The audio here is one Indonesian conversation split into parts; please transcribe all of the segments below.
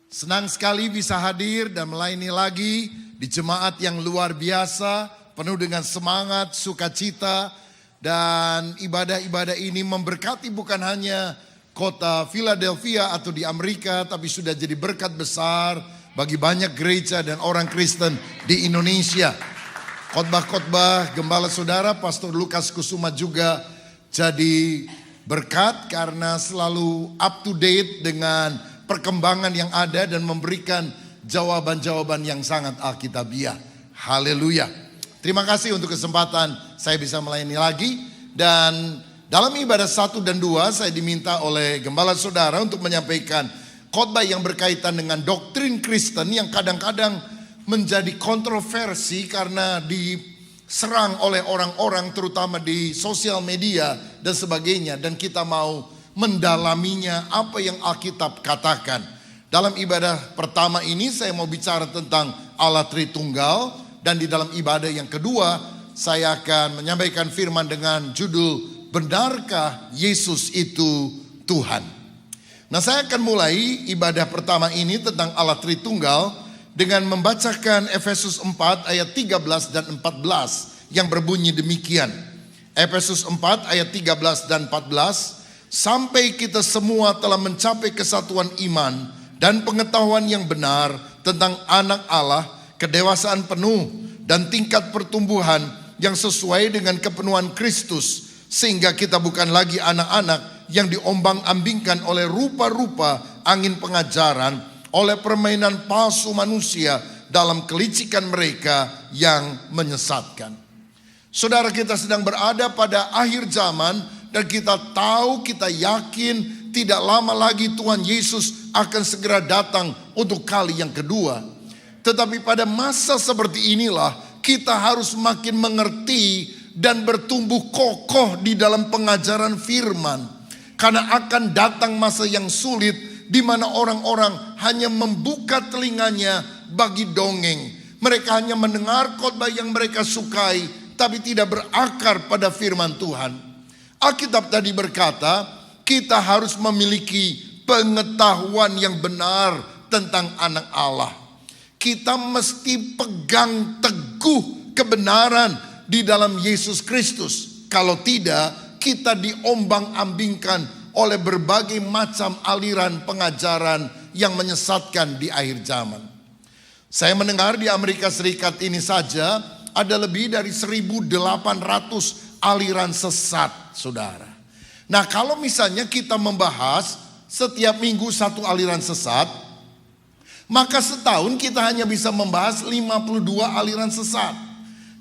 Senang sekali bisa hadir dan melayani lagi di jemaat yang luar biasa, penuh dengan semangat, sukacita, dan ibadah-ibadah ini memberkati bukan hanya kota Philadelphia atau di Amerika, tapi sudah jadi berkat besar bagi banyak gereja dan orang Kristen di Indonesia. Khotbah-khotbah gembala saudara Pastor Lukas Kusuma juga jadi berkat karena selalu up to date dengan perkembangan yang ada dan memberikan jawaban-jawaban yang sangat alkitabiah. Haleluya. Terima kasih untuk kesempatan saya bisa melayani lagi. Dan dalam ibadah 1 dan 2 saya diminta oleh gembala saudara untuk menyampaikan khotbah yang berkaitan dengan doktrin Kristen yang kadang-kadang menjadi kontroversi karena diserang oleh orang-orang terutama di sosial media dan sebagainya. Dan kita mau mendalaminya apa yang Alkitab katakan. Dalam ibadah pertama ini saya mau bicara tentang Allah Tritunggal. Dan di dalam ibadah yang kedua saya akan menyampaikan firman dengan judul Benarkah Yesus itu Tuhan? Nah, saya akan mulai ibadah pertama ini tentang Allah Tritunggal dengan membacakan Efesus 4 ayat 13 dan 14 yang berbunyi demikian. Efesus 4 ayat 13 dan 14. Sampai kita semua telah mencapai kesatuan iman dan pengetahuan yang benar tentang anak Allah, kedewasaan penuh dan tingkat pertumbuhan yang sesuai dengan kepenuhan Kristus, sehingga kita bukan lagi anak-anak yang diombang-ambingkan oleh rupa-rupa angin pengajaran, oleh permainan palsu manusia dalam kelicikan mereka yang menyesatkan. Saudara, kita sedang berada pada akhir zaman. Dan kita tahu, kita yakin tidak lama lagi Tuhan Yesus akan segera datang untuk kali yang kedua. Tetapi pada masa seperti inilah kita harus makin mengerti dan bertumbuh kokoh di dalam pengajaran firman. Karena akan datang masa yang sulit di mana orang-orang hanya membuka telinganya bagi dongeng. Mereka hanya mendengar khotbah yang mereka sukai tapi tidak berakar pada firman Tuhan. Alkitab tadi berkata, kita harus memiliki pengetahuan yang benar tentang anak Allah. Kita mesti pegang teguh kebenaran di dalam Yesus Kristus. Kalau tidak, kita diombang-ambingkan oleh berbagai macam aliran pengajaran yang menyesatkan di akhir zaman. Saya mendengar di Amerika Serikat ini saja ada lebih dari 1.800 aliran sesat, saudara. Nah, kalau misalnya kita membahas setiap minggu satu aliran sesat, maka setahun kita hanya bisa membahas 52 aliran sesat.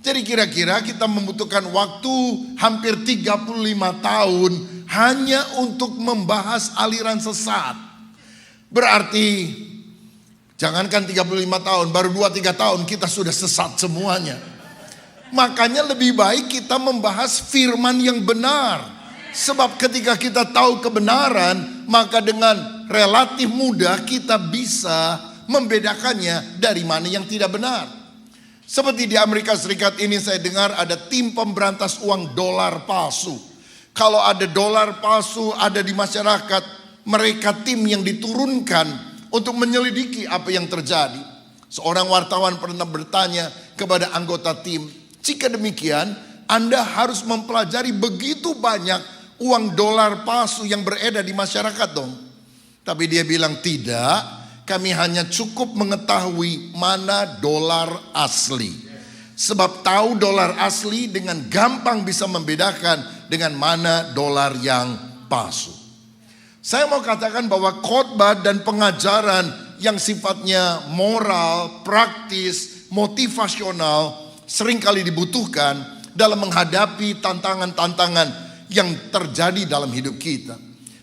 Jadi kira-kira kita membutuhkan waktu hampir 35 tahun hanya untuk membahas aliran sesat. Berarti jangankan 35 tahun, baru 2-3 tahun kita sudah sesat semuanya. Makanya lebih baik kita membahas firman yang benar. Sebab ketika kita tahu kebenaran, maka dengan relatif mudah kita bisa membedakannya dari mana yang tidak benar. Seperti di Amerika Serikat ini saya dengar ada tim pemberantas uang dolar palsu. Kalau ada dolar palsu ada di masyarakat, mereka tim yang diturunkan untuk menyelidiki apa yang terjadi. Seorang wartawan pernah bertanya kepada anggota tim, jika demikian, Anda harus mempelajari begitu banyak uang dolar palsu yang beredar di masyarakat dong. Tapi dia bilang tidak, kami hanya cukup mengetahui mana dolar asli. Sebab tahu dolar asli dengan gampang bisa membedakan dengan mana dolar yang palsu. Saya mau katakan bahwa khotbah dan pengajaran yang sifatnya moral, praktis, motivasional seringkali dibutuhkan dalam menghadapi tantangan-tantangan yang terjadi dalam hidup kita.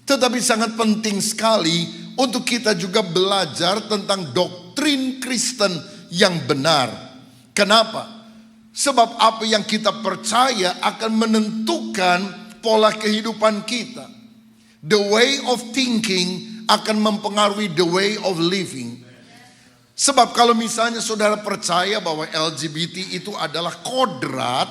Tetapi sangat penting sekali untuk kita juga belajar tentang doktrin Kristen yang benar. Kenapa? Sebab apa yang kita percaya akan menentukan pola kehidupan kita. The way of thinking akan mempengaruhi the way of living. Sebab kalau misalnya saudara percaya bahwa LGBT itu adalah kodrat,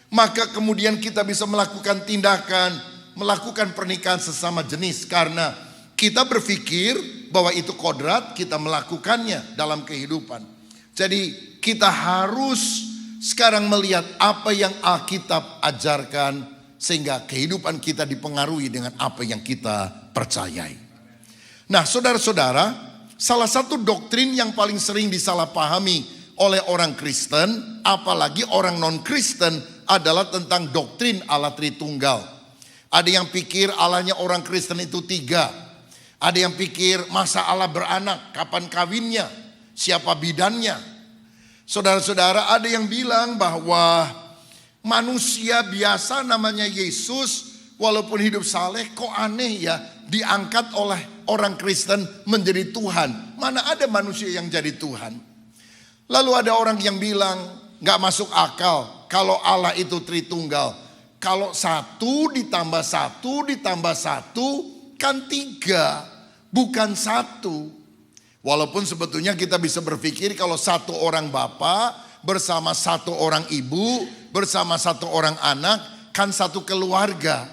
maka kemudian kita bisa melakukan tindakan, melakukan pernikahan sesama jenis. Karena kita berpikir bahwa itu kodrat, kita melakukannya dalam kehidupan. Jadi kita harus sekarang melihat apa yang Alkitab ajarkan, sehingga kehidupan kita dipengaruhi dengan apa yang kita percayai. Nah, saudara-saudara, salah satu doktrin yang paling sering disalahpahami oleh orang Kristen, apalagi orang non-Kristen, adalah tentang doktrin Allah Tritunggal. Ada yang pikir Allahnya orang Kristen itu 3. Ada yang pikir masa Allah beranak, kapan kawinnya, siapa bidannya. Saudara-saudara, ada yang bilang bahwa manusia biasa namanya Yesus, walaupun hidup saleh, kok aneh ya, diangkat oleh orang Kristen menjadi Tuhan. Mana ada manusia yang jadi Tuhan? Lalu ada orang yang bilang gak masuk akal kalau Allah itu Tritunggal. Kalau 1 ditambah 1 ditambah 1 kan 3, bukan 1. Walaupun sebetulnya kita bisa berpikir kalau 1 orang bapa bersama 1 orang ibu bersama 1 orang anak kan 1 keluarga.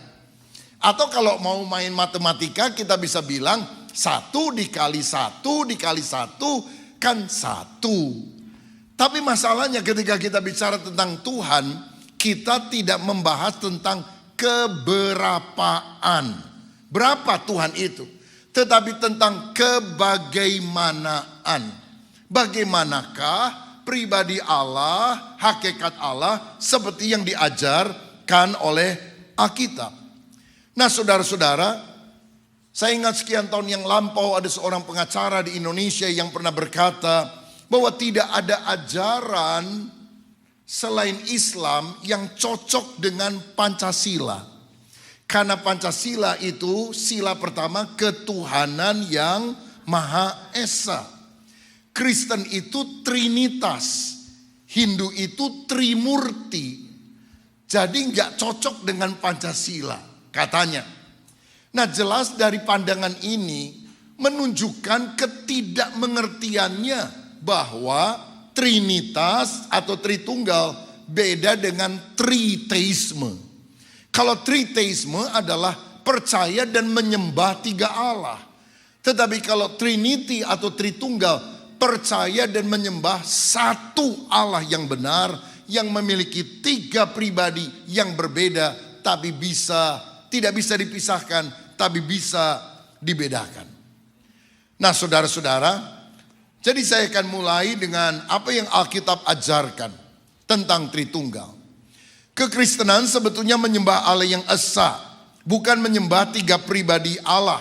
Atau kalau mau main matematika kita bisa bilang 1 dikali 1 dikali 1 kan 1. Tapi masalahnya ketika kita bicara tentang Tuhan, kita tidak membahas tentang keberapaan. Berapa Tuhan itu? Tetapi tentang kebagaimanaan. Bagaimanakah pribadi Allah, hakikat Allah seperti yang diajarkan oleh Alkitab. Nah, saudara-saudara, saya ingat sekian tahun yang lampau ada seorang pengacara di Indonesia yang pernah berkata bahwa tidak ada ajaran selain Islam yang cocok dengan Pancasila. Karena Pancasila itu sila pertama ketuhanan yang Maha Esa. Kristen itu Trinitas, Hindu itu Trimurti. Jadi nggak cocok dengan Pancasila katanya. Nah, jelas dari pandangan ini menunjukkan ketidakmengertiannya bahwa Trinitas atau Tritunggal beda dengan triteisme. Kalau triteisme adalah percaya dan menyembah 3 Allah. Tetapi kalau Trinity atau Tritunggal percaya dan menyembah 1 Allah yang benar, yang memiliki 3 pribadi yang berbeda, tapi tidak bisa dipisahkan, tapi bisa dibedakan. Nah, saudara-saudara, jadi saya akan mulai dengan apa yang Alkitab ajarkan tentang Tritunggal. Kekristenan sebetulnya menyembah Allah yang esa, bukan menyembah 3 pribadi Allah.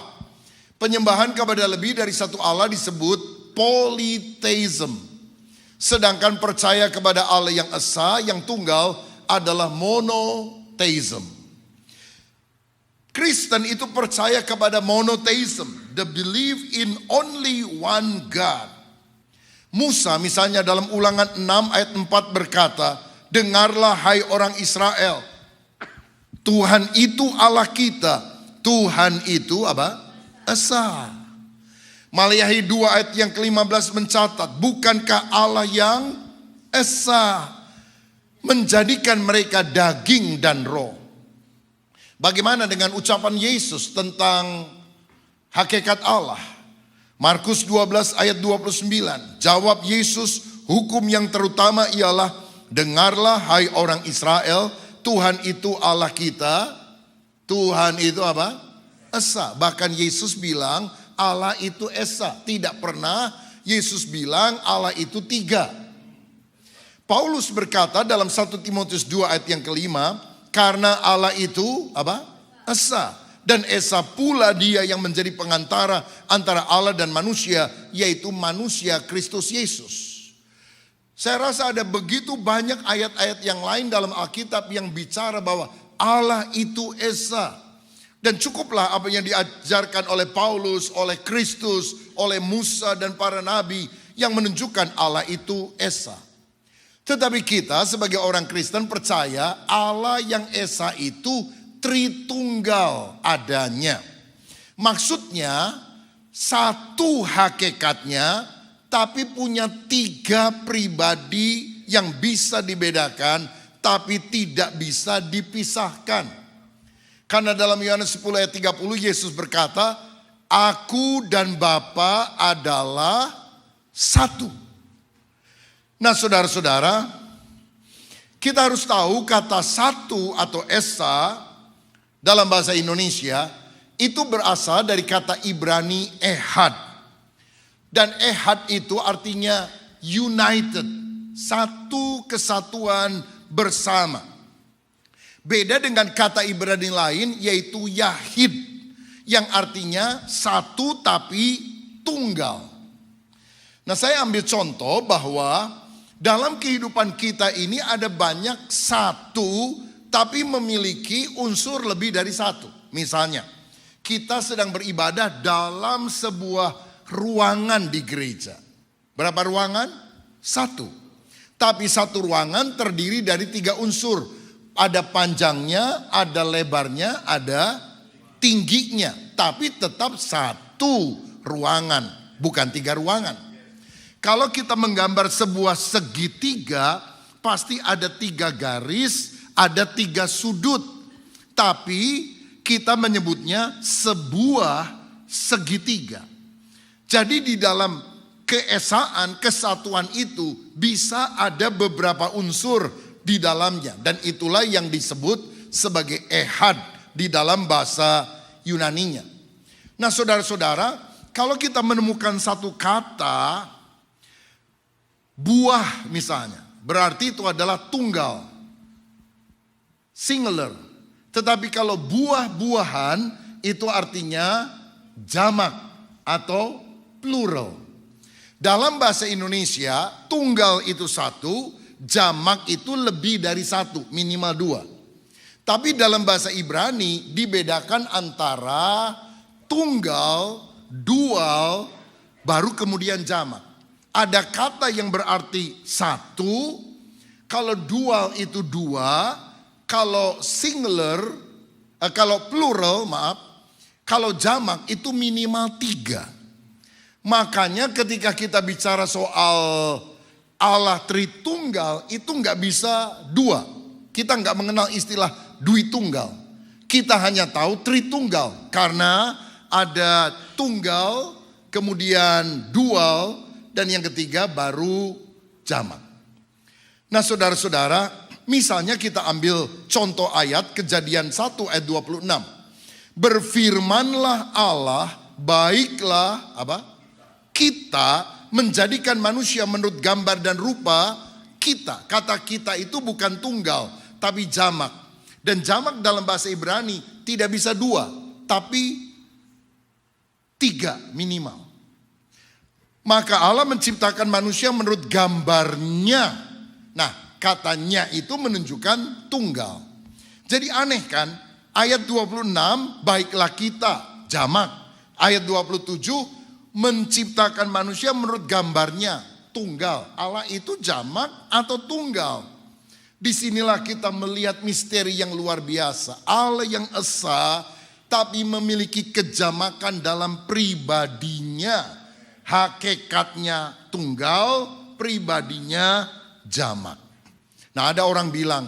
Penyembahan kepada lebih dari 1 Allah disebut polytheism. Sedangkan percaya kepada Allah yang esa, yang tunggal adalah monotheism. Kristen itu percaya kepada monotheism, the belief in only one God. Musa misalnya dalam Ulangan 6 ayat 4 berkata, dengarlah hai orang Israel, Tuhan itu Allah kita, Tuhan itu apa? Esa. Maliahi 2 ayat yang ke-15 mencatat, bukankah Allah yang esa menjadikan mereka daging dan roh. Bagaimana dengan ucapan Yesus tentang hakikat Allah? Markus 12 ayat 29. Jawab Yesus, hukum yang terutama ialah, dengarlah hai orang Israel, Tuhan itu Allah kita. Tuhan itu apa? Esa. Bahkan Yesus bilang Allah itu esa. Tidak pernah Yesus bilang Allah itu 3. Paulus berkata dalam 1 Timotius 2 ayat yang ke-5, karena Allah itu apa? Esa. Dan esa pula dia yang menjadi pengantara antara Allah dan manusia, yaitu manusia Kristus Yesus. Saya rasa ada begitu banyak ayat-ayat yang lain dalam Alkitab yang bicara bahwa Allah itu esa. Dan cukuplah apa yang diajarkan oleh Paulus, oleh Kristus, oleh Musa dan para nabi yang menunjukkan Allah itu esa. Tetapi kita sebagai orang Kristen percaya Allah yang esa itu Tritunggal adanya. Maksudnya 1 hakikatnya, tapi punya 3 pribadi yang bisa dibedakan, tapi tidak bisa dipisahkan. Karena dalam Yohanes 10 ayat 30 Yesus berkata, Aku dan Bapa adalah satu. Nah saudara-saudara, kita harus tahu kata satu atau esa dalam bahasa Indonesia itu berasal dari kata Ibrani ehad. Dan ehad itu artinya united, satu kesatuan bersama. Beda dengan kata Ibrani lain yaitu yahid, yang artinya satu tapi tunggal. Nah saya ambil contoh bahwa dalam kehidupan kita ini ada banyak satu tapi memiliki unsur lebih dari satu. Misalnya kita sedang beribadah dalam sebuah ruangan di gereja. Berapa ruangan? Satu. Tapi satu ruangan terdiri dari 3 unsur. Ada panjangnya, ada lebarnya, ada tingginya, tapi tetap satu ruangan, bukan 3 ruangan. Kalau kita menggambar sebuah segitiga, pasti ada 3 garis, ada 3 sudut. Tapi kita menyebutnya sebuah segitiga. Jadi di dalam keesaan, kesatuan itu bisa ada beberapa unsur di dalamnya. Dan itulah yang disebut sebagai ehad di dalam bahasa Yunaninya. Nah saudara-saudara, kalau kita menemukan satu kata buah misalnya, berarti itu adalah tunggal, singular. Tetapi kalau buah-buahan itu artinya jamak atau plural. Dalam bahasa Indonesia tunggal itu satu, jamak itu lebih dari satu, minimal 2. Tapi dalam bahasa Ibrani dibedakan antara tunggal, dual, baru kemudian jamak. Ada kata yang berarti satu, kalau dual itu 2, kalau singular, kalau plural kalau jamak itu minimal 3. Makanya ketika kita bicara soal Allah Tritunggal itu nggak bisa 2. Kita nggak mengenal istilah Dwi Tunggal. Kita hanya tahu Tritunggal karena ada tunggal, kemudian dual, dan yang ketiga baru jamak. Nah saudara-saudara, misalnya kita ambil contoh ayat Kejadian 1 ayat 26. Berfirmanlah Allah, baiklah kita menjadikan manusia menurut gambar dan rupa kita. Kata kita itu bukan tunggal, tapi jamak. Dan jamak dalam bahasa Ibrani tidak bisa 2, tapi 3 minimal. Maka Allah menciptakan manusia menurut gambarnya. Nah, katanya itu menunjukkan tunggal. Jadi aneh kan? Ayat 26, baiklah kita, jamak. Ayat 27, menciptakan manusia menurut gambarnya, tunggal. Allah itu jamak atau tunggal? Disinilah kita melihat misteri yang luar biasa. Allah yang esa tapi memiliki kejamakan dalam pribadinya. Hakikatnya tunggal, pribadinya jamak. Nah ada orang bilang,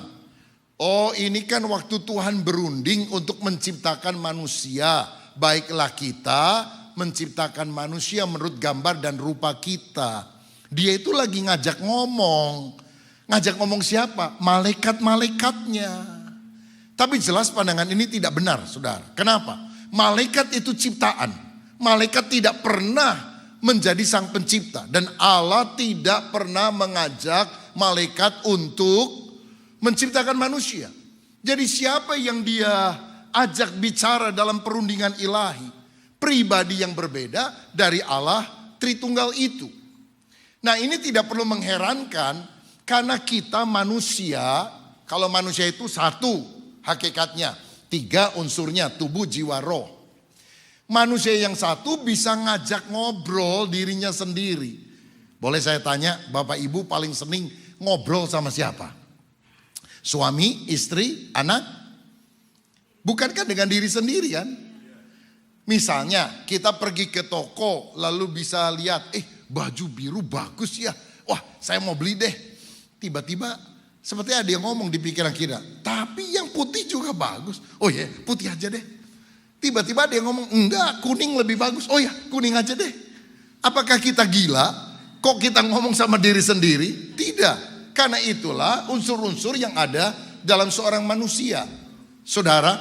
oh ini kan waktu Tuhan berunding untuk menciptakan manusia. Baiklah kita menciptakan manusia menurut gambar dan rupa kita. Dia itu lagi ngajak ngomong. Ngajak ngomong siapa? Malaikat-malaikatnya. Tapi jelas pandangan ini tidak benar, saudara. Kenapa? Malaikat itu ciptaan. Malaikat tidak pernah menjadi sang pencipta. Dan Allah tidak pernah mengajak malaikat untuk menciptakan manusia. Jadi siapa yang dia ajak bicara dalam perundingan ilahi? Pribadi yang berbeda dari Allah Tritunggal itu. Nah ini tidak perlu mengherankan. Karena kita manusia, kalau manusia itu satu hakikatnya, 3 unsurnya, tubuh, jiwa, roh. Manusia yang satu bisa ngajak ngobrol dirinya sendiri. Boleh saya tanya, Bapak Ibu paling seneng ngobrol sama siapa? Suami, istri, anak? Bukankah dengan diri sendiri kan? Misalnya kita pergi ke toko lalu bisa lihat, baju biru bagus ya. Wah saya mau beli deh. Tiba-tiba seperti ada yang ngomong di pikiran kita. Tapi yang putih juga bagus. Oh ya putih aja deh. Tiba-tiba dia ngomong, enggak, kuning lebih bagus. Oh ya, kuning aja deh. Apakah kita gila? Kok kita ngomong sama diri sendiri? Tidak. Karena itulah unsur-unsur yang ada dalam seorang manusia. Saudara,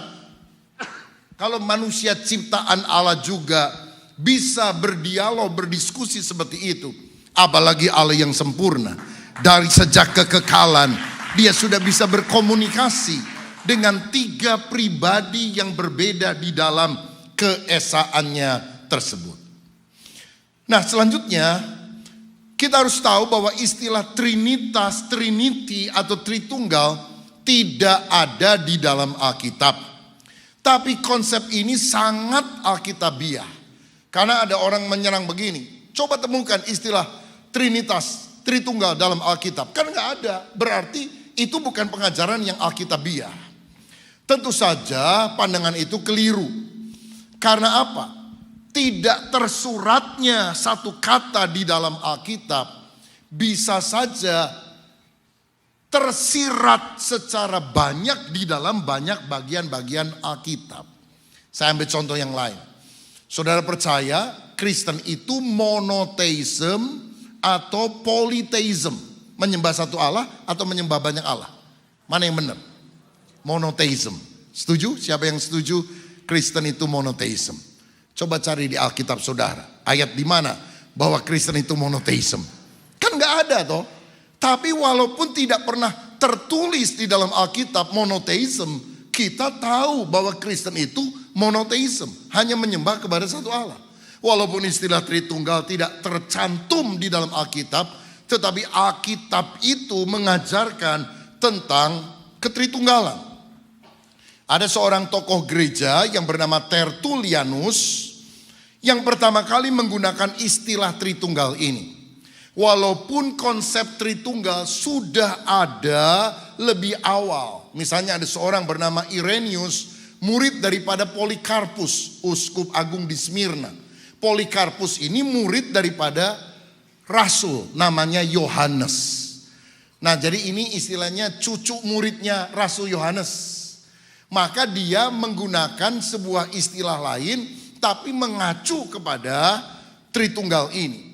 kalau manusia ciptaan Allah juga bisa berdialog, berdiskusi seperti itu. Apalagi Allah yang sempurna. Dari sejak kekekalan, dia sudah bisa berkomunikasi dengan 3 pribadi yang berbeda di dalam keesaannya tersebut. Nah, selanjutnya kita harus tahu bahwa istilah Trinitas, Trinity atau Tritunggal tidak ada di dalam Alkitab. Tapi konsep ini sangat alkitabiah. Karena ada orang menyerang begini, coba temukan istilah Trinitas, Tritunggal dalam Alkitab. Kan nggak ada, berarti itu bukan pengajaran yang alkitabiah. Tentu saja pandangan itu keliru. Karena apa? Tidak tersuratnya satu kata di dalam Alkitab bisa saja tersirat secara banyak di dalam banyak bagian-bagian Alkitab. Saya ambil contoh yang lain. Saudara percaya Kristen itu monoteism atau polytheism? Menyembah satu Allah atau menyembah banyak Allah? Mana yang benar? Monoteism. Setuju? Siapa yang setuju Kristen itu monoteism? Coba cari di Alkitab saudara. Ayat di mana bahwa Kristen itu monoteism? Kan gak ada toh. Tapi walaupun tidak pernah tertulis di dalam Alkitab monoteism, kita tahu bahwa Kristen itu monoteism. Hanya menyembah kepada satu Allah. Walaupun istilah Tritunggal tidak tercantum di dalam Alkitab, tetapi Alkitab itu mengajarkan tentang ketritunggalan. Ada seorang tokoh gereja yang bernama Tertullianus yang pertama kali menggunakan istilah Tritunggal ini. Walaupun konsep Tritunggal sudah ada lebih awal. Misalnya ada seorang bernama Irenaeus, murid daripada Polikarpus, uskup agung di Smyrna. Polikarpus ini murid daripada rasul namanya Yohanes. Nah, jadi ini istilahnya cucu muridnya Rasul Yohanes. Maka dia menggunakan sebuah istilah lain tapi mengacu kepada Tritunggal ini.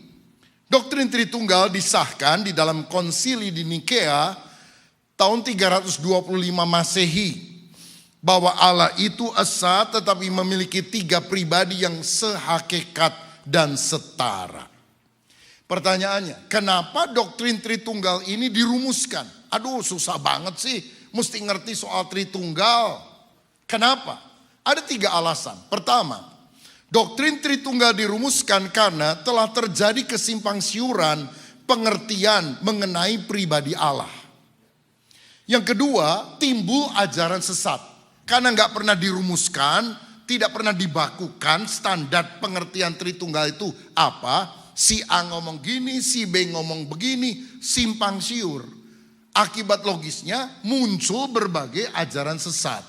Doktrin Tritunggal disahkan di dalam konsili di Nikea tahun 325 Masehi. Bahwa Allah itu esa tetapi memiliki 3 pribadi yang sehakikat dan setara. Pertanyaannya, kenapa doktrin Tritunggal ini dirumuskan? Aduh, susah banget sih, mesti ngerti soal Tritunggal. Kenapa? Ada 3 alasan. Pertama, doktrin Tritunggal dirumuskan karena telah terjadi kesimpang siuran pengertian mengenai pribadi Allah. Yang kedua, timbul ajaran sesat. Karena nggak pernah dirumuskan, tidak pernah dibakukan standar pengertian Tritunggal itu apa. Si A ngomong gini, si B ngomong begini, simpang siur. Akibat logisnya muncul berbagai ajaran sesat.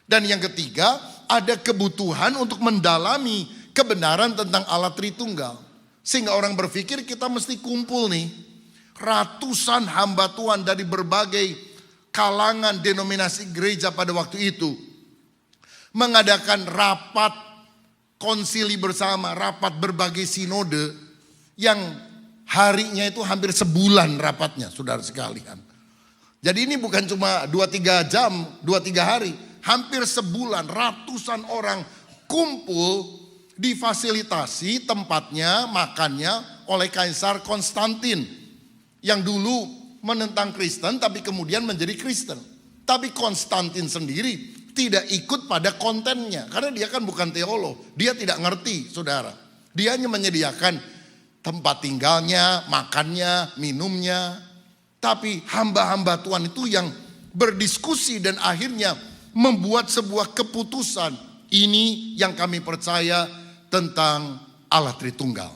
Dan yang ketiga, ada kebutuhan untuk mendalami kebenaran tentang Allah Tritunggal. Sehingga orang berpikir kita mesti kumpul nih. Ratusan hamba Tuhan dari berbagai kalangan denominasi gereja pada waktu itu. Mengadakan rapat konsili bersama, rapat berbagai sinode. Yang harinya itu hampir sebulan rapatnya, saudara sekalian. Jadi ini bukan cuma 2-3 jam, 2-3 hari. Hampir sebulan ratusan orang kumpul difasilitasi tempatnya, makannya oleh Kaisar Konstantin. Yang dulu menentang Kristen tapi kemudian menjadi Kristen. Tapi Konstantin sendiri tidak ikut pada kontennya. Karena dia kan bukan teolog. Dia tidak ngerti saudara. Dia hanya menyediakan tempat tinggalnya, makannya, minumnya. Tapi hamba-hamba Tuhan itu yang berdiskusi dan akhirnya membuat sebuah keputusan. Ini yang kami percaya tentang Allah Tritunggal.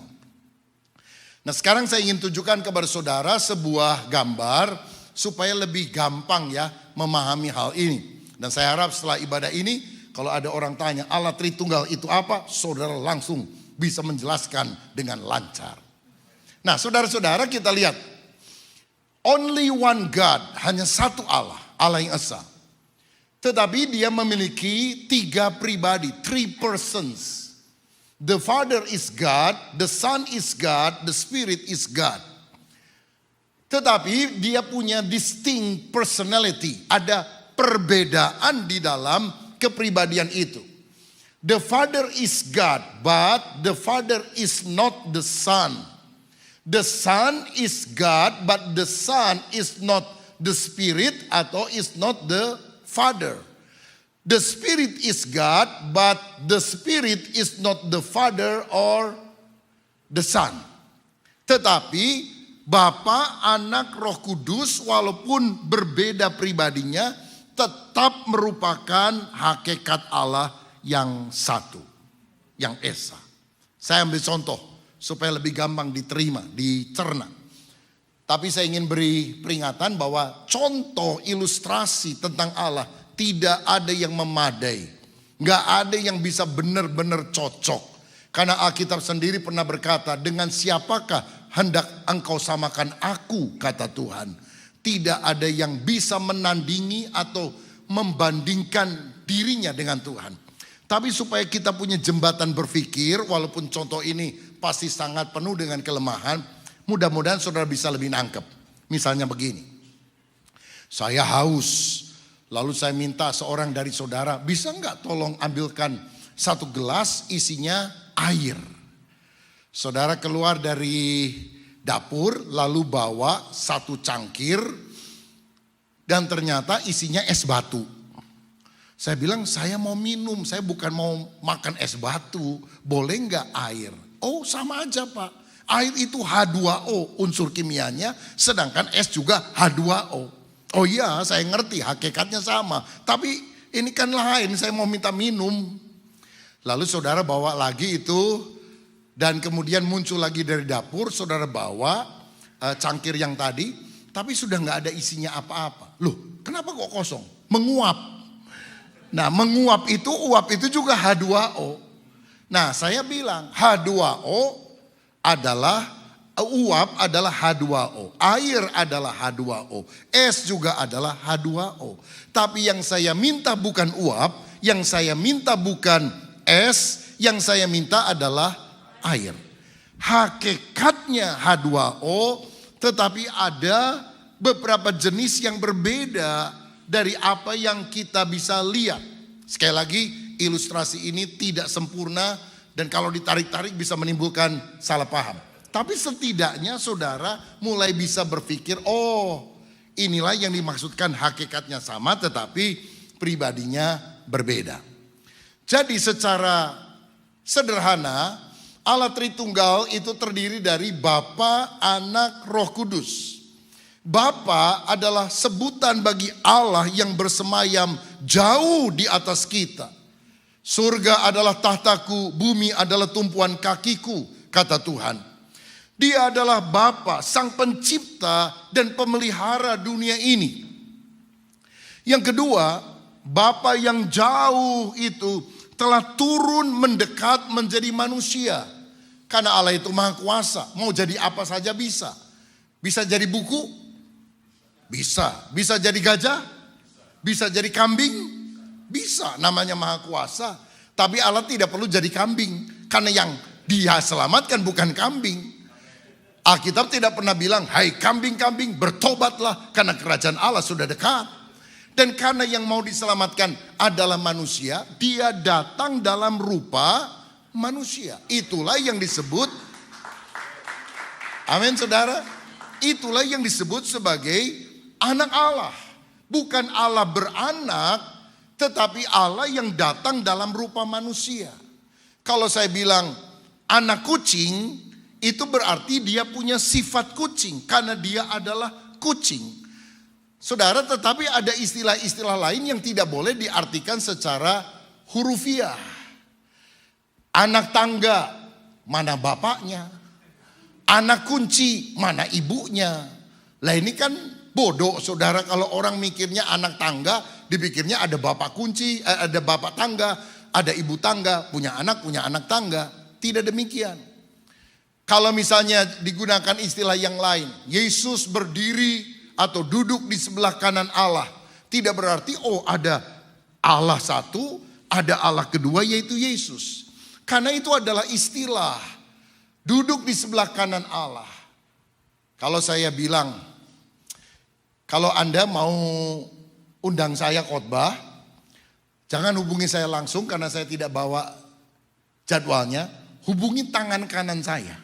Nah, sekarang saya ingin tunjukkan kepada saudara sebuah gambar supaya lebih gampang ya memahami hal ini. Dan saya harap setelah ibadah ini kalau ada orang tanya Allah Tritunggal itu apa, saudara langsung bisa menjelaskan dengan lancar. Nah, saudara-saudara kita lihat. Only one God, hanya satu Allah, Allah yang esa. Tetapi dia memiliki 3 pribadi, 3 persons. The Father is God, the Son is God, the Spirit is God. Tetapi dia punya distinct personality. Ada perbedaan di dalam kepribadian itu. The Father is God, but the Father is not the Son. The Son is God, but the Son is not the Spirit atau is not the Father. The Spirit is God, but the Spirit is not the Father or the Son. Tetapi Bapa, Anak, Roh Kudus walaupun berbeda pribadinya tetap merupakan hakikat Allah yang satu, yang esa. Saya ambil contoh supaya lebih gampang diterima, dicerna. Tapi saya ingin beri peringatan bahwa contoh ilustrasi tentang Allah tidak ada yang memadai. Nggak ada yang bisa benar-benar cocok. Karena Alkitab sendiri pernah berkata, dengan siapakah hendak engkau samakan aku, kata Tuhan. Tidak ada yang bisa menandingi atau membandingkan dirinya dengan Tuhan. Tapi supaya kita punya jembatan berpikir, walaupun contoh ini pasti sangat penuh dengan kelemahan, mudah-mudahan saudara bisa lebih nangkep. Misalnya begini, saya haus. Lalu saya minta seorang dari saudara, bisa enggak tolong ambilkan 1 gelas isinya air. Saudara keluar dari dapur lalu bawa 1 cangkir dan ternyata isinya es batu. Saya bilang saya mau minum, saya bukan mau makan es batu, boleh enggak air? Oh sama aja Pak, air itu H2O unsur kimianya, sedangkan es juga H2O. Oh iya saya ngerti hakikatnya sama. Tapi ini kan lain, saya mau minta minum. Lalu saudara bawa lagi itu. Dan kemudian muncul lagi dari dapur. Saudara bawa cangkir yang tadi. Tapi sudah gak ada isinya apa-apa. Loh kenapa kok kosong? Menguap. Nah menguap itu, uap itu juga H2O. Nah saya bilang H2O adalah uap adalah H2O, air adalah H2O, es juga adalah H2O. Tapi yang saya minta bukan uap, yang saya minta bukan es, yang saya minta adalah air. Hakikatnya H2O, tetapi ada beberapa jenis yang berbeda dari apa yang kita bisa lihat. Sekali lagi, ilustrasi ini tidak sempurna dan kalau ditarik-tarik bisa menimbulkan salah paham. Tapi setidaknya saudara mulai bisa berpikir, oh inilah yang dimaksudkan hakikatnya sama tetapi pribadinya berbeda. Jadi secara sederhana Allah Tritunggal itu terdiri dari Bapa, Anak, Roh Kudus. Bapa adalah sebutan bagi Allah yang bersemayam jauh di atas kita. Surga adalah tahtaku, bumi adalah tumpuan kakiku, kata Tuhan. Dia adalah Bapa, Sang Pencipta dan Pemelihara dunia ini. Yang kedua, Bapa yang jauh itu telah turun mendekat menjadi manusia. Karena Allah itu Maha Kuasa, mau jadi apa saja bisa. Bisa jadi buku? Bisa. Bisa jadi gajah? Bisa jadi kambing? Bisa, namanya Maha Kuasa. Tapi Allah tidak perlu jadi kambing. Karena yang Dia selamatkan bukan kambing. Alkitab tidak pernah bilang, hai kambing-kambing bertobatlah karena kerajaan Allah sudah dekat. Dan karena yang mau diselamatkan adalah manusia, dia datang dalam rupa manusia. Itulah yang disebut, amin saudara, itulah yang disebut sebagai anak Allah. Bukan Allah beranak, tetapi Allah yang datang dalam rupa manusia. Kalau saya bilang anak kucing, itu berarti dia punya sifat kucing karena dia adalah kucing. Saudara, tetapi ada istilah-istilah lain yang tidak boleh diartikan secara hurufiah. Anak tangga, mana bapaknya? Anak kunci, mana ibunya? Lah ini kan bodoh saudara kalau orang mikirnya anak tangga, dipikirnya ada bapak kunci, ada bapak tangga, ada ibu tangga, punya anak tangga. Tidak demikian. Kalau misalnya digunakan istilah yang lain, Yesus berdiri atau duduk di sebelah kanan Allah, tidak berarti oh ada Allah satu, ada Allah kedua yaitu Yesus. Karena itu adalah istilah duduk di sebelah kanan Allah. Kalau saya bilang, kalau Anda mau undang saya khotbah, jangan hubungi saya langsung karena saya tidak bawa jadwalnya. Hubungi tangan kanan saya.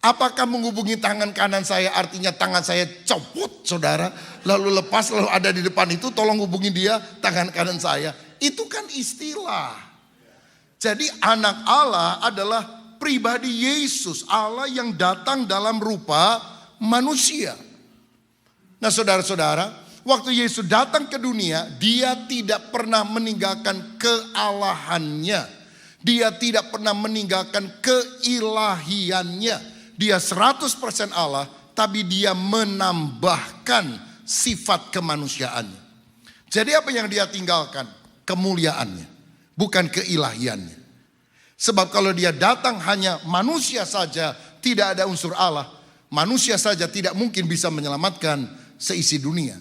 Apakah menghubungi tangan kanan saya artinya tangan saya copot saudara, lalu lepas lalu ada di depan itu, tolong hubungi dia tangan kanan saya. Itu kan istilah. Jadi anak Allah adalah pribadi Yesus, Allah yang datang dalam rupa manusia. Nah saudara-saudara, waktu Yesus datang ke dunia, dia tidak pernah meninggalkan kealahannya. Dia tidak pernah meninggalkan keilahiannya. Dia 100% Allah, tapi dia menambahkan sifat kemanusiaannya. Jadi apa yang dia tinggalkan? Kemuliaannya, bukan keilahiannya. Sebab kalau dia datang hanya manusia saja, tidak ada unsur Allah, manusia saja tidak mungkin bisa menyelamatkan seisi dunia.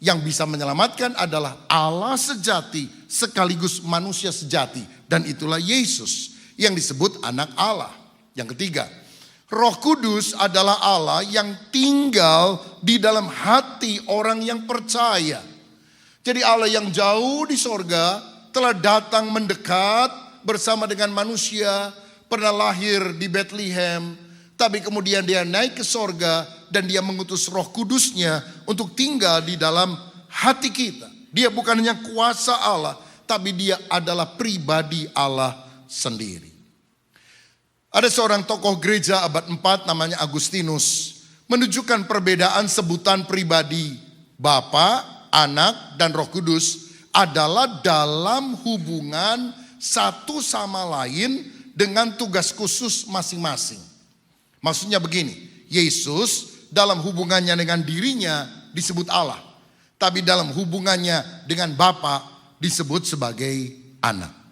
Yang bisa menyelamatkan adalah Allah sejati sekaligus manusia sejati. Dan itulah Yesus yang disebut anak Allah. Yang ketiga, Roh Kudus adalah Allah yang tinggal di dalam hati orang yang percaya. Jadi Allah yang jauh di sorga telah datang mendekat bersama dengan manusia, pernah lahir di Bethlehem, tapi kemudian dia naik ke sorga dan dia mengutus Roh Kudusnya untuk tinggal di dalam hati kita. Dia bukan hanya kuasa Allah, tapi dia adalah pribadi Allah sendiri. Ada seorang tokoh gereja abad 4 namanya Agustinus menunjukkan perbedaan sebutan pribadi Bapa, Anak, dan Roh Kudus adalah dalam hubungan satu sama lain dengan tugas khusus masing-masing. Maksudnya begini, Yesus dalam hubungannya dengan dirinya disebut Allah, tapi dalam hubungannya dengan Bapa disebut sebagai anak.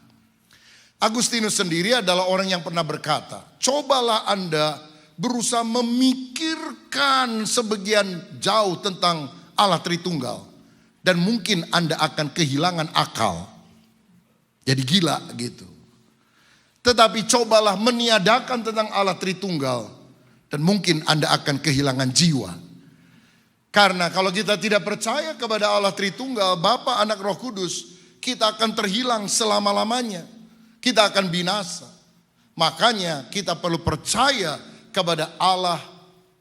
Agustinus sendiri adalah orang yang pernah berkata, cobalah Anda berusaha memikirkan sebagian jauh tentang Allah Tritunggal, dan mungkin Anda akan kehilangan akal. Jadi gila gitu. Tetapi cobalah meniadakan tentang Allah Tritunggal, dan mungkin Anda akan kehilangan jiwa. Karena kalau kita tidak percaya kepada Allah Tritunggal, Bapa, Anak, Roh Kudus, kita akan terhilang selama-lamanya. Kita akan binasa. Makanya kita perlu percaya kepada Allah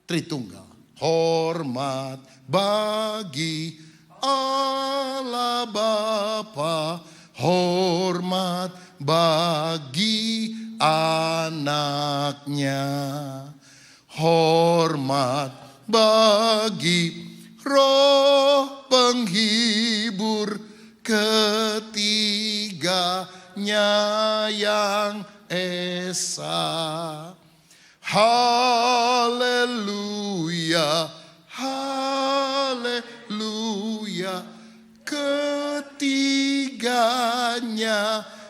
Tritunggal. Hormat bagi Allah Bapa, hormat bagi anaknya, hormat bagi Roh penghibur ketiganya yang esa. Haleluya, haleluya, ketiganya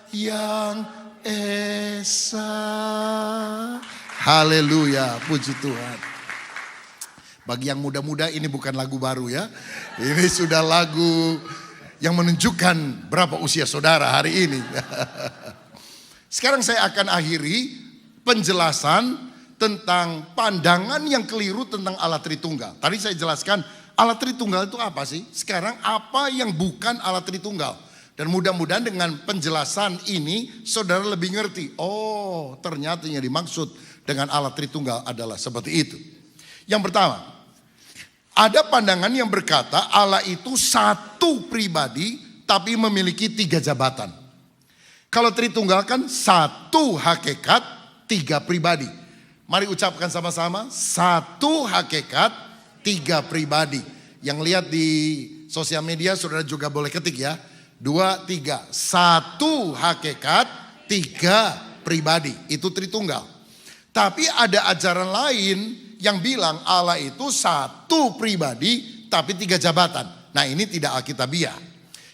yang esa. Haleluya, puji Tuhan. Bagi yang muda-muda ini bukan lagu baru ya. Ini sudah lagu yang menunjukkan berapa usia saudara hari ini. Sekarang saya akan akhiri penjelasan tentang pandangan yang keliru tentang Allah Tritunggal. Tadi saya jelaskan Allah Tritunggal itu apa sih? Sekarang apa yang bukan Allah Tritunggal? Dan mudah-mudahan dengan penjelasan ini saudara lebih ngerti. Oh, ternyata yang dimaksud dengan Allah Tritunggal adalah seperti itu. Yang pertama, ada pandangan yang berkata Allah itu satu pribadi tapi memiliki 3 jabatan. Kalau Tritunggal kan satu hakikat 3 pribadi. Mari ucapkan sama-sama, satu hakikat 3 pribadi. Yang lihat di sosial media saudara juga boleh ketik ya. 2, 3, satu hakikat 3 pribadi. Itu Tritunggal. Tapi ada ajaran lain yang bilang Allah itu satu pribadi tapi 3 jabatan. Nah ini tidak alkitabiah.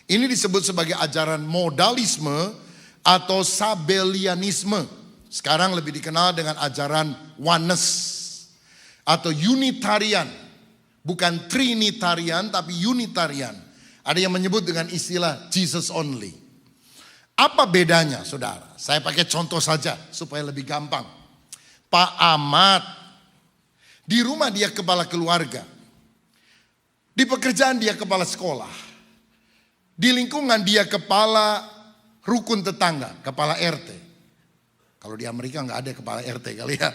Ini disebut sebagai ajaran modalisme atau sabelianisme. Sekarang lebih dikenal dengan ajaran oneness atau unitarian. Bukan trinitarian tapi unitarian. Ada yang menyebut dengan istilah Jesus only. Apa bedanya saudara? Saya pakai contoh saja supaya lebih gampang. Pak Ahmad, di rumah dia kepala keluarga. Di pekerjaan dia kepala sekolah. Di lingkungan dia kepala rukun tetangga, kepala RT. Kalau di Amerika nggak ada kepala RT kali ya.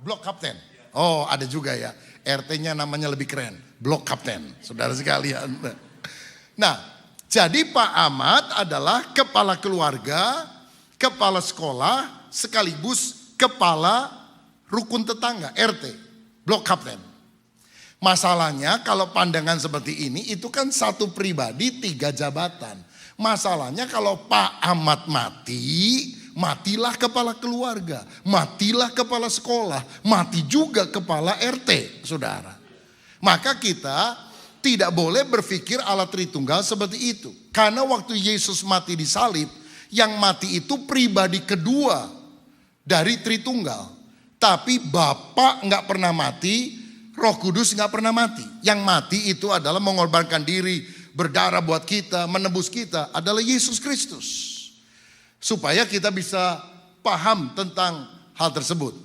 Blok kapten. Oh ada juga ya. RT-nya namanya lebih keren. Blok kapten. Saudara sekalian. Nah jadi Pak Ahmad adalah kepala keluarga, kepala sekolah, sekaligus kepala rukun tetangga, RT. Blok kapten. Masalahnya kalau pandangan seperti ini itu kan satu pribadi 3 jabatan. Masalahnya kalau Pak Ahmad mati, matilah kepala keluarga, matilah kepala sekolah, mati juga kepala RT, saudara. Maka kita tidak boleh berpikir Allah Tritunggal seperti itu. Karena waktu Yesus mati di salib, yang mati itu pribadi kedua dari Tritunggal. Tapi Bapa nggak pernah mati, Roh Kudus nggak pernah mati. Yang mati itu adalah mengorbankan diri, berdarah buat kita, menebus kita adalah Yesus Kristus. Supaya kita bisa paham tentang hal tersebut.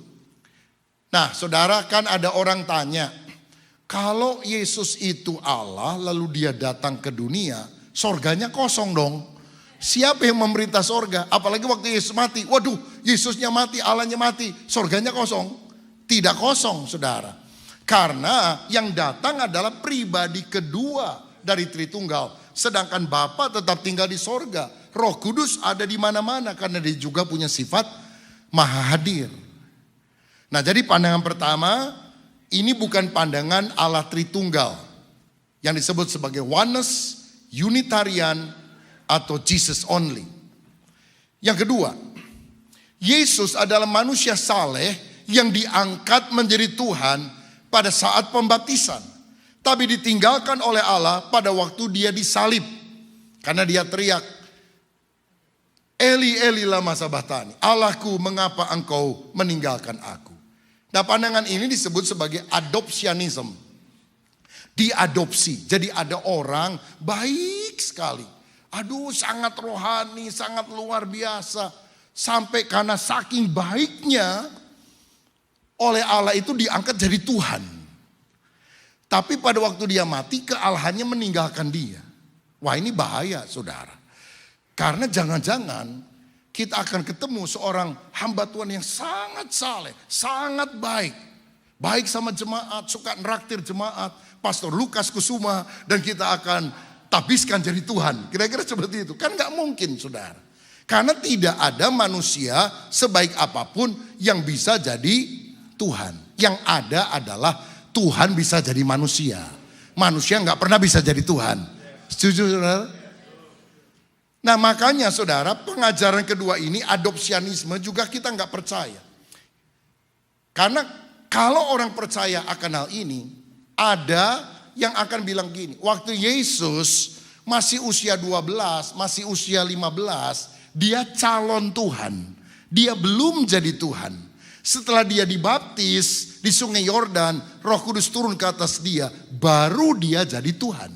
Nah saudara, kan ada orang tanya, kalau Yesus itu Allah lalu dia datang ke dunia, sorganya kosong dong. Siapa yang memerintah sorga? Apalagi waktu Yesus mati, waduh Yesusnya mati, Allahnya mati, sorganya kosong. Tidak kosong saudara. Karena yang datang adalah pribadi kedua dari Tritunggal. Sedangkan Bapa tetap tinggal di sorga. Roh Kudus ada di mana-mana karena dia juga punya sifat maha hadir. Nah jadi pandangan pertama, ini bukan pandangan Allah Tritunggal. Yang disebut sebagai oneness, Unitarian, atau Jesus only. Yang kedua, Yesus adalah manusia saleh yang diangkat menjadi Tuhan pada saat pembaptisan, tapi ditinggalkan oleh Allah pada waktu dia disalib. Karena dia teriak, Eli Eli lama sabachthani, Allahku mengapa engkau meninggalkan aku. Nah pandangan ini disebut sebagai adoptionism. Diadopsi, jadi ada orang baik sekali. Aduh sangat rohani, sangat luar biasa. Sampai karena saking baiknya, oleh Allah itu diangkat jadi Tuhan. Tapi pada waktu dia mati, kealahannya meninggalkan dia. Wah ini bahaya saudara. Karena jangan-jangan kita akan ketemu seorang hamba Tuhan yang sangat saleh, sangat baik. Baik sama jemaat, suka neraktir jemaat, Pastor Lukas Kusuma, dan kita akan tabiskan jadi Tuhan. Kira-kira seperti itu. Kan gak mungkin saudara. Karena tidak ada manusia sebaik apapun yang bisa jadi Tuhan. Yang ada adalah Tuhan bisa jadi manusia. Manusia nggak pernah bisa jadi Tuhan. Setuju saudara? Nah makanya saudara, pengajaran kedua ini adopsianisme juga kita nggak percaya. Karena kalau orang percaya akan hal ini, ada yang akan bilang gini, waktu Yesus masih usia 12, masih usia 15, dia calon Tuhan. Dia belum jadi Tuhan. Setelah dia dibaptis di sungai Yordan, Roh Kudus turun ke atas dia, baru dia jadi Tuhan.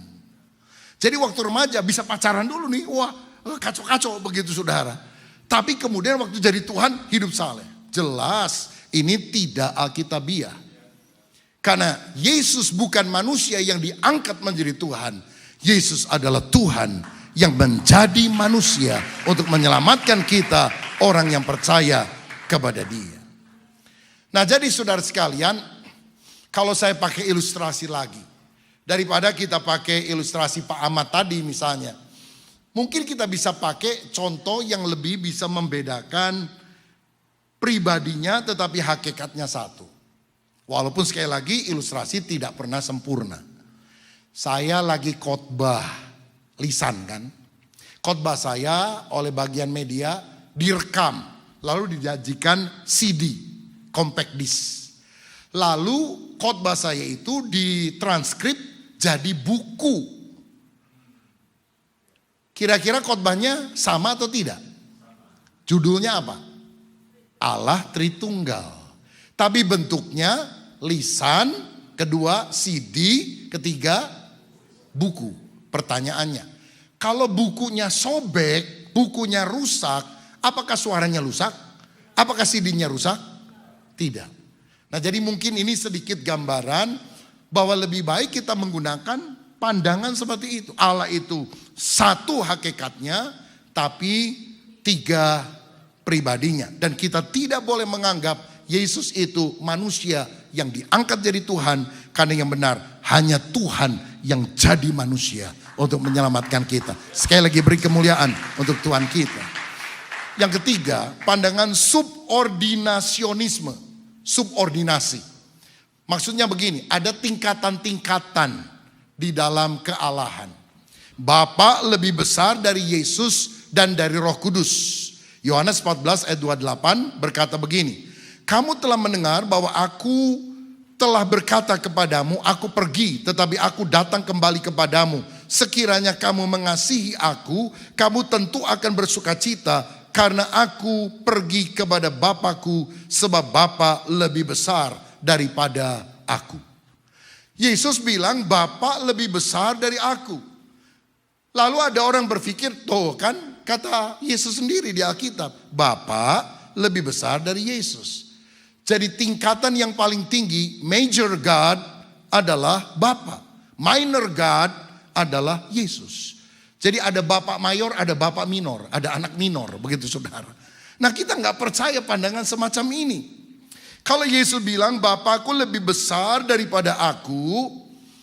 Jadi waktu remaja bisa pacaran dulu nih, wah kacau-kacau begitu saudara. Tapi kemudian waktu jadi Tuhan hidup saleh. Jelas ini tidak alkitabiah. Karena Yesus bukan manusia yang diangkat menjadi Tuhan. Yesus adalah Tuhan yang menjadi manusia untuk menyelamatkan kita, orang yang percaya kepada Dia. Nah jadi saudara sekalian, kalau saya pakai ilustrasi lagi, daripada kita pakai ilustrasi Pak Ahmad tadi misalnya, mungkin kita bisa pakai contoh yang lebih bisa membedakan pribadinya tetapi hakikatnya satu. Walaupun sekali lagi ilustrasi tidak pernah sempurna. Saya lagi khotbah lisan kan. Khotbah saya oleh bagian media direkam, lalu dijanjikan CD. Compact disc. Lalu khotbah saya itu ditranskrip jadi buku. Kira-kira khotbahnya sama atau tidak? Judulnya apa? Allah Tritunggal. Tapi bentuknya lisan, kedua CD, ketiga buku. Pertanyaannya, kalau bukunya sobek, bukunya rusak, apakah suaranya rusak? Apakah CD-nya rusak? Tidak. Nah, jadi mungkin ini sedikit gambaran bahwa lebih baik kita menggunakan pandangan seperti itu. Allah itu satu hakikatnya, tapi tiga pribadinya. Dan kita tidak boleh menganggap Yesus itu manusia yang diangkat jadi Tuhan. Karena yang benar hanya Tuhan yang jadi manusia untuk menyelamatkan kita. Sekali lagi beri kemuliaan untuk Tuhan kita. Yang ketiga, pandangan subordinasionisme. Subordinasi. Maksudnya begini, ada tingkatan-tingkatan di dalam kealahan. Bapa lebih besar dari Yesus dan dari Roh Kudus. Yohanes 14 ayat 28 berkata begini, kamu telah mendengar bahwa aku telah berkata kepadamu, aku pergi tetapi aku datang kembali kepadamu. Sekiranya kamu mengasihi aku, kamu tentu akan bersukacita karena aku pergi kepada Bapa-Ku, sebab Bapa lebih besar daripada aku. Yesus bilang Bapa lebih besar dari aku. Lalu ada orang berpikir, tuh kan kata Yesus sendiri di Alkitab, Bapa lebih besar dari Yesus. Jadi tingkatan yang paling tinggi, major God adalah Bapa. Minor God adalah Yesus. Jadi ada Bapak mayor, ada Bapak minor, ada anak minor, begitu saudara. Nah, kita nggak percaya pandangan semacam ini. Kalau Yesus bilang Bapakku lebih besar daripada aku,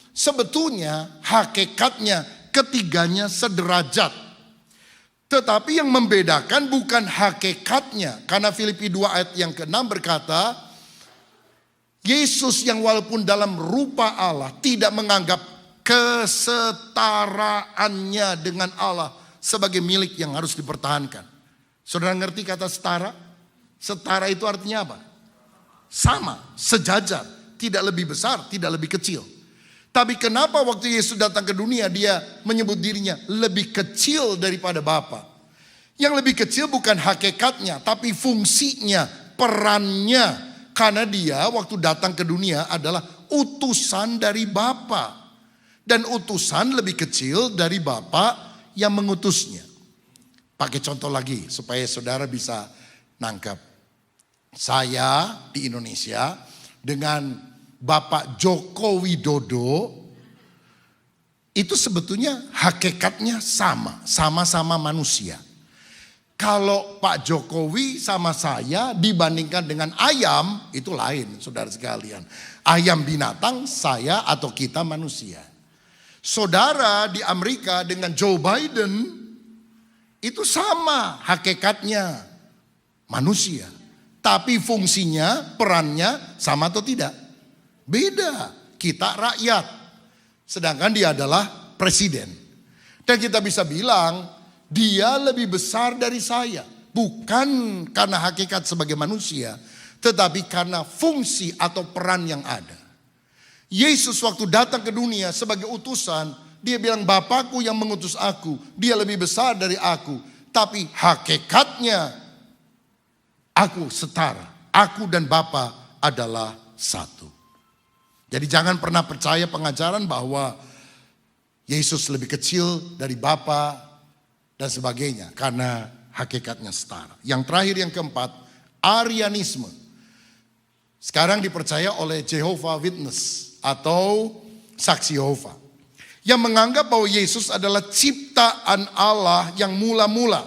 sebetulnya hakikatnya ketiganya sederajat. Tetapi yang membedakan bukan hakikatnya. Karena Filipi 2 ayat yang ke-6 berkata, Yesus yang walaupun dalam rupa Allah tidak menganggap kesetaraannya dengan Allah sebagai milik yang harus dipertahankan. Saudara ngerti kata setara? Setara itu artinya apa? Sama, sejajar, tidak lebih besar, tidak lebih kecil. Tapi kenapa waktu Yesus datang ke dunia dia menyebut dirinya lebih kecil daripada Bapa? Yang lebih kecil bukan hakikatnya, tapi fungsinya, perannya. Karena dia waktu datang ke dunia adalah utusan dari Bapa. Dan utusan lebih kecil dari Bapa yang mengutusnya. Pakai contoh lagi supaya saudara bisa nangkap. Saya di Indonesia dengan Bapak Joko Widodo itu sebetulnya hakikatnya sama. Sama-sama manusia. Kalau Pak Jokowi sama saya dibandingkan dengan ayam itu lain saudara sekalian. Ayam binatang, saya atau kita manusia. Saudara di Amerika dengan Joe Biden itu sama hakikatnya manusia. Tapi fungsinya, perannya sama atau tidak? Beda. Kita rakyat. Sedangkan dia adalah presiden. Dan kita bisa bilang dia lebih besar dari saya. Bukan karena hakikat sebagai manusia. Tetapi karena fungsi atau peran yang ada. Yesus waktu datang ke dunia sebagai utusan, dia bilang Bapakku yang mengutus aku, dia lebih besar dari aku. Tapi hakikatnya aku setara, aku dan Bapa adalah satu. Jadi jangan pernah percaya pengajaran bahwa Yesus lebih kecil dari Bapa dan sebagainya. Karena hakikatnya setara. Yang terakhir yang keempat, Arianisme. Sekarang dipercaya oleh Jehovah Witness atau saksi Yehova yang menganggap bahwa Yesus adalah ciptaan Allah yang mula-mula.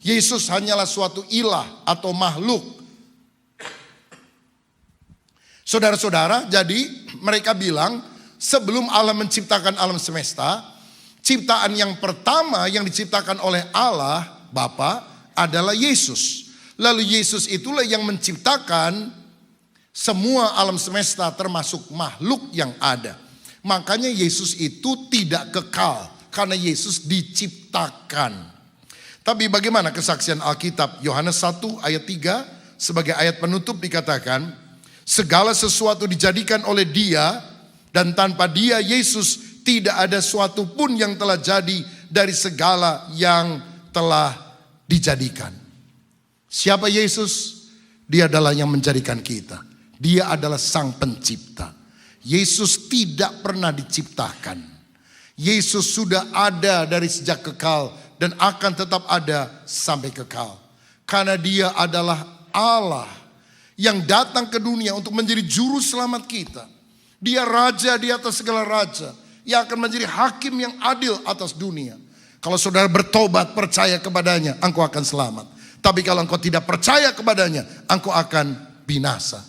Yesus hanyalah suatu ilah atau makhluk. Saudara-saudara, jadi mereka bilang sebelum Allah menciptakan alam semesta, ciptaan yang pertama yang diciptakan oleh Allah Bapa adalah Yesus. Lalu Yesus itulah yang menciptakan semua alam semesta termasuk makhluk yang ada. Makanya Yesus itu tidak kekal karena Yesus diciptakan. Tapi bagaimana kesaksian Alkitab? Yohanes 1 ayat 3 sebagai ayat penutup dikatakan, segala sesuatu dijadikan oleh Dia dan tanpa Dia Yesus tidak ada suatu pun yang telah jadi dari segala yang telah dijadikan. Siapa Yesus? Dia adalah yang menjadikan kita. Dia adalah sang pencipta. Yesus tidak pernah diciptakan. Yesus sudah ada dari sejak kekal dan akan tetap ada sampai kekal. Karena dia adalah Allah yang datang ke dunia untuk menjadi juru selamat kita. Dia raja di atas segala raja, yang akan menjadi hakim yang adil atas dunia. Kalau saudara bertobat, percaya kepadanya, engkau akan selamat. Tapi kalau engkau tidak percaya kepadanya, engkau akan binasa.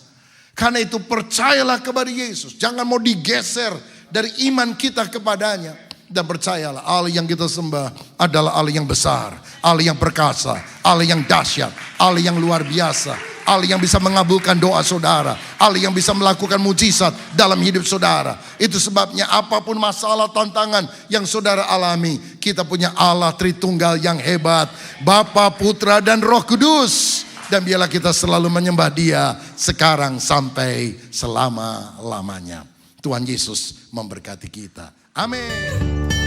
Karena itu percayalah kepada Yesus. Jangan mau digeser dari iman kita kepadanya. Dan percayalah, Allah yang kita sembah adalah Allah yang besar, Allah yang perkasa, Allah yang dahsyat, Allah yang luar biasa, Allah yang bisa mengabulkan doa saudara, Allah yang bisa melakukan mujizat dalam hidup saudara. Itu sebabnya apapun masalah, tantangan yang saudara alami, kita punya Allah Tritunggal yang hebat, Bapa, Putra, dan Roh Kudus. Dan biarlah kita selalu menyembah Dia sekarang sampai selama-lamanya. Tuhan Yesus memberkati kita. Amin.